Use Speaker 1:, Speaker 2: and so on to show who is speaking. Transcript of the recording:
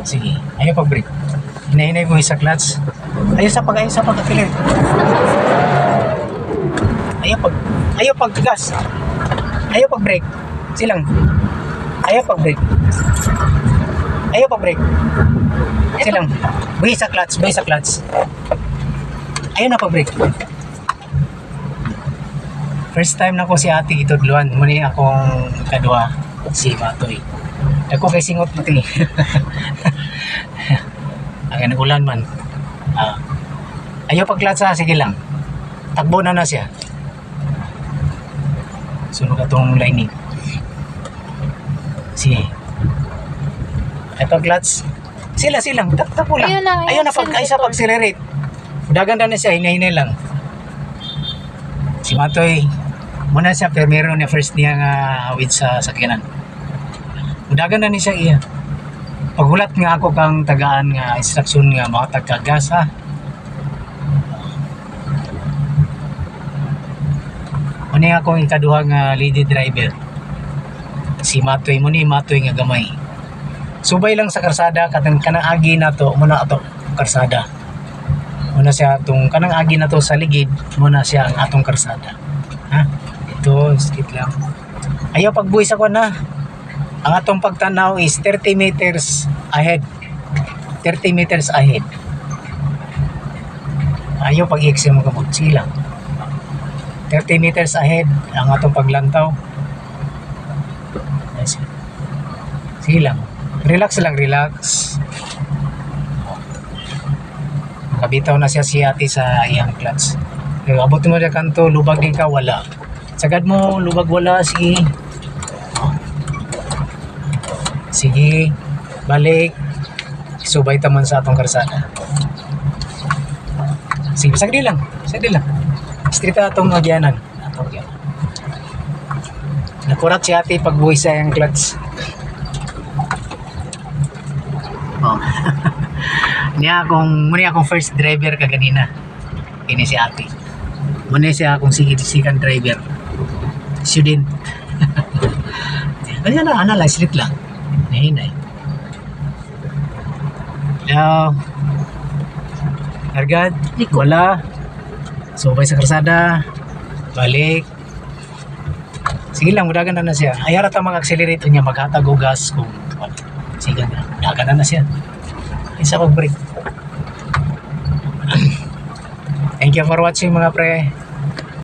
Speaker 1: Sige, ayaw pag-brake. Hinahinay mo sa clutch. Ayaw sa pag-accelerate. Ayaw pag-gas. Ayaw pag-brake. Silang. Ayaw pag-brake. Ayaw pag-brake. Silang. Buhi sa clutch. Ayaw na pag-brake. First time na ko si ate itudluan. Muna akong kadua si Matoy. Ako kay singot mo ti. Ang ulan man. Ayaw pag-clutch ha. Sige lang. Takbo na siya. Sunog atong lining. Sige. Ay pag-clutch. Silang. Takbo lang. Ayaw na pag-accelerate. Dagan na siya. Hinahinay lang. Si Matoy. Muna siya. Pero meron na first niya nga hawid sa sakyanan. Dagan na siya iya. Pagulat nga ako kang tagaan nga instruction nga mga tagkagas ha. Muna akong ikaduha nga lady driver. Si Matoy nga gamay. Subay lang sa karsada katang kanang agi na to muna ato karsada. Muna siya atong kanang agi na to sa ligid muna siya ang atong karsada. Ha? Ito skip lang. Ayaw pagbuhis ako na. Ang atong pagtanaw is 30 meters ahead. 30 meters ahead. Ayaw pag-i-exam mo kamot. Silang. 30 meters ahead ang atong paglantaw. Silang. Relax lang, relax. Nakabitaw na siya si ate sa iyang clutch. Pero abot mo na kanto, lubag din ka, wala. Sagad mo, lubag wala, sige. Sige, balik. Subay taman sa atong karsada. Sige, sagdi lang. Street atong agyanan. Nakurat si ate pagbuhay sa yung clutch. Oh. Muna akong first driver ka ganina. Ini si ate. Muna siya akong sikan driver. Student. Kanya na, lang, street lang. Hinay. Now, Argad, wala. Subay sa karsada. Balik. Sige lang, mudagan na siya. Ayara ta mag-accelerate niya, maghatag o gas kung sige na. Mudagan na siya. Isa pag-break. Thank you for watching mga pre.